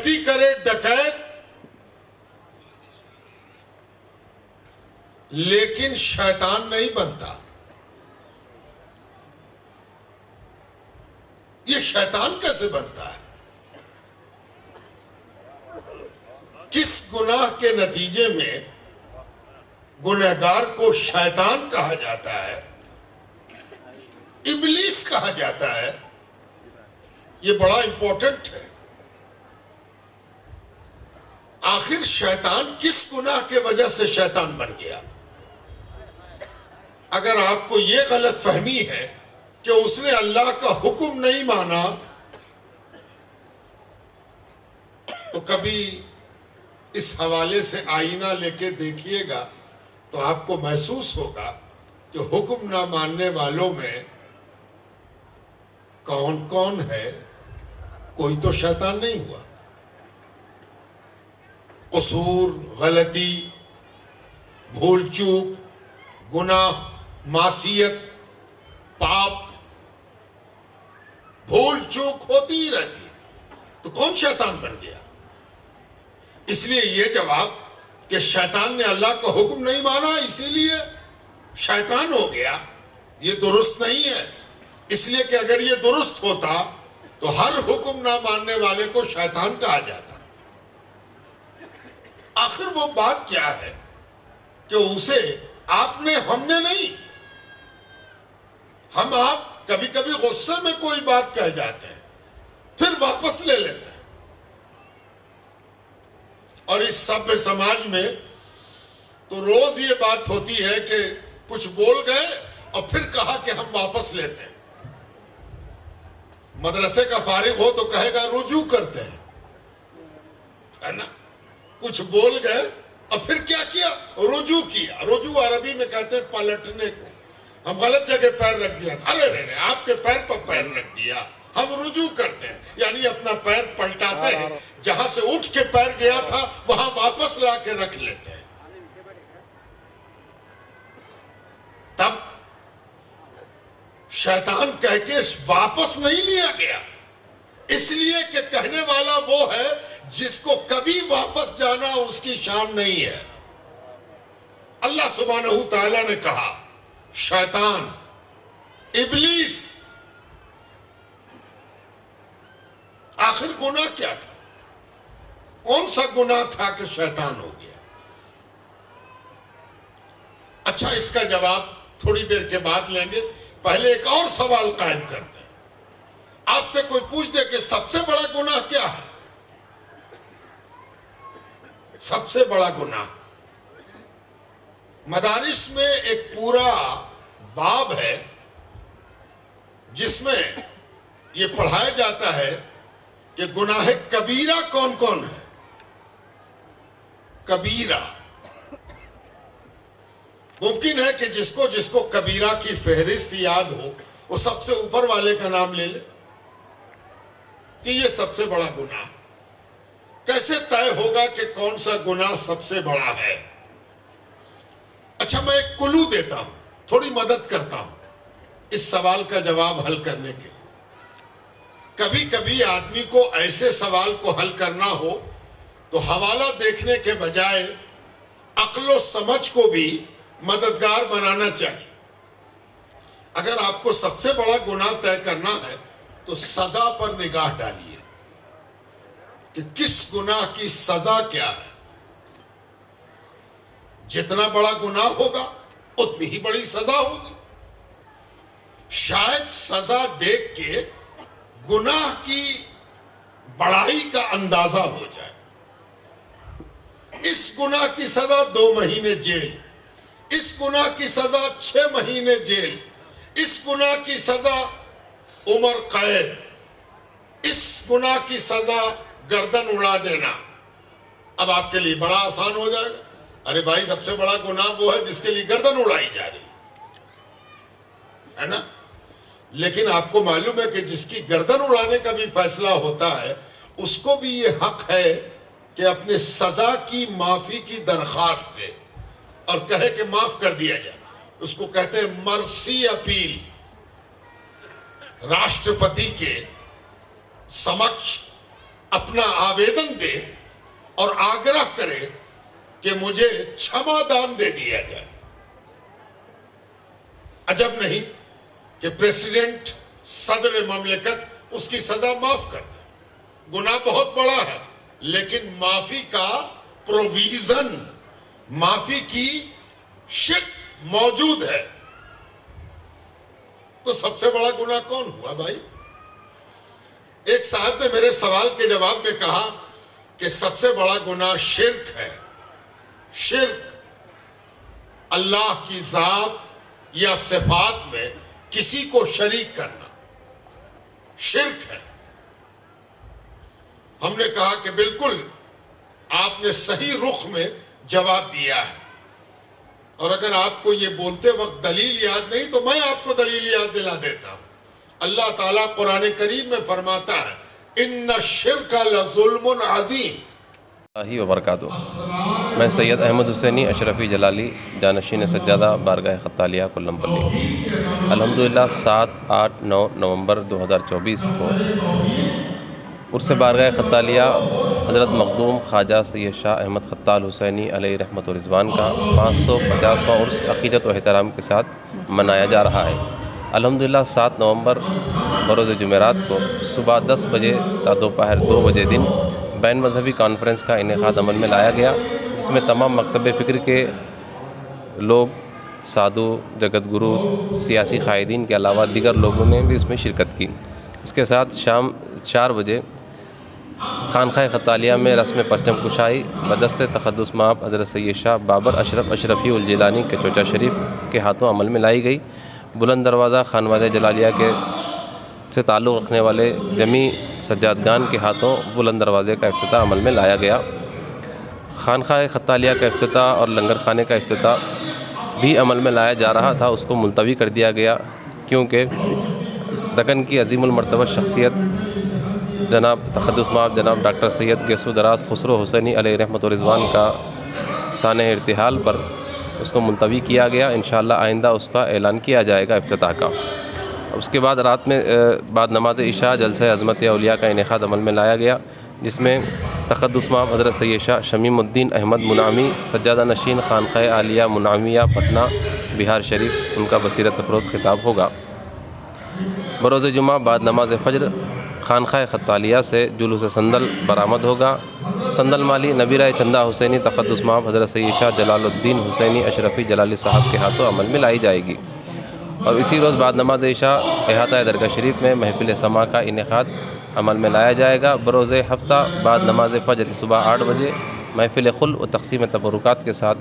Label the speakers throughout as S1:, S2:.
S1: डकैती करे डकैत, लेकिन शैतान नहीं बनता। ये शैतान कैसे बनता है? किस गुनाह के नतीजे में गुनहगार को शैतान कहा जाता है, इब्लीस कहा जाता है? ये बड़ा इंपॉर्टेंट है। आखिर शैतान किस गुनाह के वजह से शैतान बन गया? अगर आपको ये गलत फहमी है कि उसने अल्लाह का हुक्म नहीं माना, तो कभी इस हवाले से आईना लेके देखिएगा तो आपको महसूस होगा कि हुक्म ना मानने वालों में कौन कौन है। कोई तो शैतान नहीं हुआ। कसूर, गलती, भूल चूक, गुनाह, मासियत, पाप, भूल चूक होती ही रहती है, तो कौन शैतान बन गया? इसलिए ये जवाब कि शैतान ने अल्लाह का हुक्म नहीं माना इसीलिए शैतान हो गया, ये दुरुस्त नहीं है। इसलिए कि अगर ये दुरुस्त होता तो हर हुक्म ना मानने वाले को शैतान कहा जाता। आखिर वो बात क्या है कि उसे आपने, हमने नहीं, हम आप कभी कभी गुस्से में कोई बात कह जाते हैं, फिर वापस ले लेते हैं। और इस सभ्य समाज में तो रोज ये बात होती है कि कुछ बोल गए और फिर कहा कि हम वापस लेते हैं। मदरसे का फारिग हो तो कहेगा रुजू करते हैं, है ना? कुछ बोल गए और फिर क्या किया? रुजू किया। रुजू अरबी में कहते हैं पलटने को। हम गलत जगह पैर रख दिया, अरे रे आपके पैर पर पैर रख दिया, हम रुजू करते हैं, यानी अपना पैर पलटाते हैं, जहां से उठ के पैर गया था वहां वापस ला के रख लेते हैं। तब शैतान कह के वापस नहीं लिया गया, इसलिए कि कहने वाला वो है जिसको कभी वापस जाना उसकी शान नहीं है। अल्लाह सुब्हानहू तआला ने कहा शैतान, इब्लीस, आखिर गुनाह क्या था? कौन सा गुनाह था कि शैतान हो गया? अच्छा, इसका जवाब थोड़ी देर के बाद लेंगे। पहले एक और सवाल कायम करते हैं। आपसे कोई पूछ दे कि सबसे बड़ा गुनाह क्या है? सबसे बड़ा गुनाह, मदारिस में एक पूरा बाब है जिसमें यह पढ़ाया जाता है कि गुनाह कबीरा कौन कौन है। कबीरा, मुमकिन है कि जिसको जिसको कबीरा की फहरिस्त याद हो वो सबसे ऊपर वाले का नाम ले ले कि ये सबसे बड़ा गुनाह। कैसे तय होगा कि कौन सा गुनाह सबसे बड़ा है? अच्छा, मैं एक कुलू देता हूं, थोड़ी मदद करता हूं इस सवाल का जवाब हल करने के लिए। कभी कभी आदमी को ऐसे सवाल को हल करना हो तो हवाला देखने के बजाय अक्लो समझ को भी मददगार बनाना चाहिए। अगर आपको सबसे बड़ा गुनाह तय करना है तो सजा पर निगाह डालिए कि किस गुनाह की सजा क्या है। जितना बड़ा गुनाह होगा उतनी ही बड़ी सजा होगी। शायद सजा देख के गुनाह की बड़ाई का अंदाजा हो जाए। इस गुनाह की सजा 2 महीने जेल, इस गुनाह की सजा 6 महीने जेल, इस गुनाह की सजा उम्र कैद, इस गुनाह की सजा गर्दन उड़ा देना। अब आपके लिए बड़ा आसान हो जाएगा। अरे भाई, सबसे बड़ा गुनाह वो है जिसके लिए गर्दन उड़ाई जा रही है ना? लेकिन आपको मालूम है कि जिसकी गर्दन उड़ाने का भी फैसला होता है उसको भी ये हक है कि अपने सजा की माफी की दरखास्त दे और कहे कि माफ कर दिया जाए। उसको कहते हैं मर्सी अपील। राष्ट्रपति के समक्ष अपना आवेदन दे और आग्रह करे कि मुझे क्षमा दान दे दिया जाए। अजब नहीं कि प्रेसिडेंट सदर ममलिकत उसकी सजा माफ कर दे। गुनाह बहुत बड़ा है, लेकिन माफी का प्रोविजन, माफी की शिक मौजूद है। तो सबसे बड़ा गुनाह कौन हुआ भाई? एक साहब ने मेरे सवाल के जवाब में कहा कि सबसे बड़ा गुनाह शिर्क है। शिर्क, अल्लाह की जात या सिफात में किसी को शरीक करना शिर्क है। हमने कहा कि बिल्कुल आपने सही रुख में जवाब दिया है, और अगर आपको ये बोलते वक्त दलील याद नहीं तो मैं आपको दलील याद दिला देता हूं। अल्लाह ताला कुरान करीम में फरमाता है इन्ना शिर्का लज़ुल्मुन अज़ीम।
S2: वबरकातुहू। मैं सैयद अहमद हुसैनी अशरफी जलाली जानशीन सज्जादा बारगाह खत्तालिया कोल्लमपल्ली। अल्हम्दुलिल्लाह 7, 8, 9 नवंबर 2024 को उर्स बारगाह खत्तालिया हज़रत मखदूम ख्वाजा सैयद शाह अहमद खत्ताल हुसैनी अलैहि रहमत व रिज़वान का 550वां उर्स अक़ीदत व एहतराम के साथ मनाया जा रहा है। अल्हम्दुलिल्लाह 7 नवंबर बरोज़ जुमेरात को सुबह 10 बजे ता दोपहर 2 बजे दिन बैन मजहबी कॉन्फ्रेंस का इनेकाद अमल में लाया गया, जिसमें तमाम मकतब फ़िक्र के लोग, साधु, जगत गुरु, सियासी क़ायदीन के अलावा दीगर लोगों ने भी इसमें शिरकत की। इसके साथ शाम 4 बजे खानख़ाह खत्तालिया में रस्म परचम कुशाई बदस्त तक़द्दुस माब हज़रत सैयद शाह बाबर अशरफ अशरफी उल जिलानी के चोचा शरीफ के हाथों अमल में लाई गई। बुलंद दरवाज़ा खानवादा जलालिया के से ताल्लुक़ रखने वाले जमी सज्जादगान के हाथों बुलंद दरवाज़े का इफ्तिताह अमल में लाया गया। खानख़ाह खत्तालिया का इफ्तिताह और लंगर खाने का इफ्तिताह भी अमल में लाया जा रहा था, उसको मुलतवी कर दिया गया, क्योंकि दक्कन की अज़ीमुल मर्तबा शख्सियत जनाब तक़द्दुस माब जनाब डॉक्टर सैयद गैसू दराज खुसरो हुसैनी अलैहि रहमत व रिज़वान का साने इर्तिहाल पर उसको मुलतवी किया गया। इंशाअल्लाह आइंदा उसका ऐलान किया जाएगा इफ्तिताह का। उसके बाद रात में बाद नमाज इशा जलसा अज़मत औलिया का इनेकाद अमल में लाया गया, जिसमें तक़द्दुस माब हज़रत सैयद शाह शमीमुद्दीन अहमद मुनामी सज्जादा नशीन खानख़ाह आलिया मुनामिया पटना बिहार शरीफ उनका बसीरत अफरोज़ खिताब होगा। बरोज़ जुमा बाद नमाज फ़ज्र खानख़ाह खत्तालिया से जुलूस संदल बरामद होगा। संदल माली नबी राय चंदा हुसैनी तक़द्दुस माब हज़रत सैयद शाह जलालुद्दीन हुसैनी अशरफी जलाली साहब के हाथों अमल में लाई जाएगी। और इसी रोज़ बाद नमाज इशा अहाता दरगाह शरीफ में महफिल समा का इनेकाद अमल में लाया जाएगा। बरोज़ हफ्ता बाद नमाज फ़ज्र सुबह 8 बजे महफिल खुल व तक़सीम तबरुकात के साथ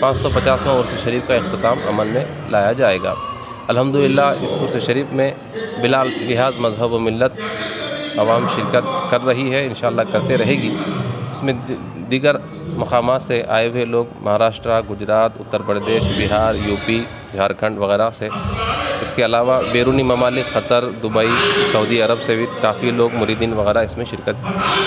S2: 550वां उर्स शरीफ का इख्तिताम अमल में लाया जाएगा। अल्हम्दुलिल्लाह इस उर्स शरीफ में बिला लिहाज मज़हब व मिल्लत अवाम शिरकत कर रही है, इंशाअल्लाह करते रहेगी। इसमें दीगर मकामात से आए हुए लोग महाराष्ट्र, गुजरात, उत्तर प्रदेश, बिहार, यूपी, झारखंड वगैरह से, इसके अलावा बैरूनी ममालिक क़तर, दुबई, सऊदी अरब से भी काफ़ी लोग मुरीदीन वगैरह इसमें शिरकत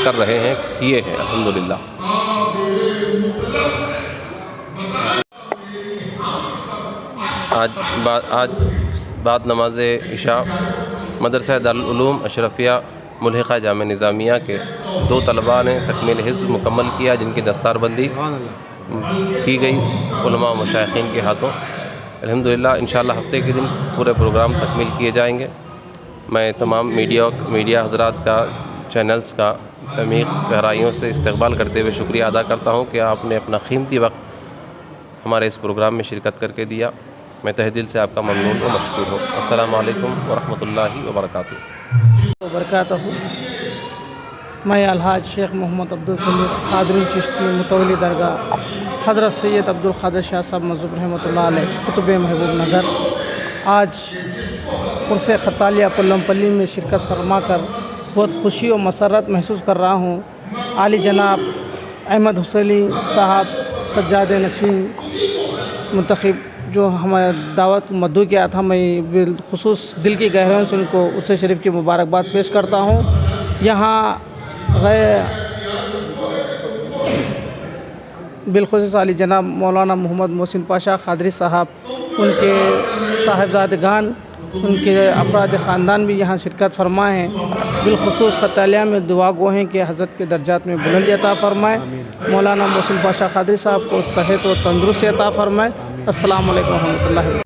S2: कर रहे हैं, किए हैं अल्हम्दुलिल्लाह। आज बाद नमाज इशा मदरसा दारुल उलूम अशरफिया मुल्हिक़ा जामे निज़ामिया के 2 तलबा ने तकमील हिफ्ज़ मुकम्मल किया, जिनकी दस्तारबंदी की गई उलमा व मशाइखीन के हाथों। अल्हम्दुलिल्लाह इंशाअल्लाह हफ़्ते के दिन पूरे प्रोग्राम तकमील किए जाएंगे। मैं तमाम मीडिया हज़रात का, चैनल्स का तमीम गहराइयों से इस्तक़बाल करते हुए शुक्रिया अदा करता हूँ कि आपने अपना कीमती वक्त हमारे इस प्रोग्राम में शिरकत करके दिया। मैं तहे दिल से आपका ममनून व मशकूर हूँ। अस्सलामु अलैकुम व रहमतुल्लाहि व
S3: बरकातहू। मैं अलहाज शेख मोहम्मद अब्दुल समीर क़ादरी चिश्ती मुतवली दरगाह हज़रत सैयद अब्दुल क़ादिर शाह साहब मज़हब रहमतुल्लाह अलैह क़ुतुब महबूब नगर आज उर्स खत्तालिया कोल्लमपल्ली में शिरकत फरमा कर बहुत खुशी और मसरत महसूस कर रहा हूँ। आली जनाब अहमद हुसैनी साहब सज्जाद नशीन मुंतखब जो हमारे दावत मद्दू किया था, मैं बिलखुसूस दिल की गहराइयों से उनको उर्स शरीफ की मुबारकबाद पेश करता हूँ। यहाँ बिलखुसूस आली जनाब मौलाना मोहम्मद मोहसिन पाशा क़ादरी साहब, उनके साहिबजादगान ان کے افراد خاندان بھی یہاں شرکت فرمائے ہیں۔ بالخصوص خطالیہ میں دعا گو ہیں کہ حضرت کے درجات میں بلندی عطا فرمائے، مولانا محسن پاشا قادری صاحب کو صحت و تندرستی عطا فرمائے۔ السلام علیکم ورحمۃ اللہ وبرکاتہ۔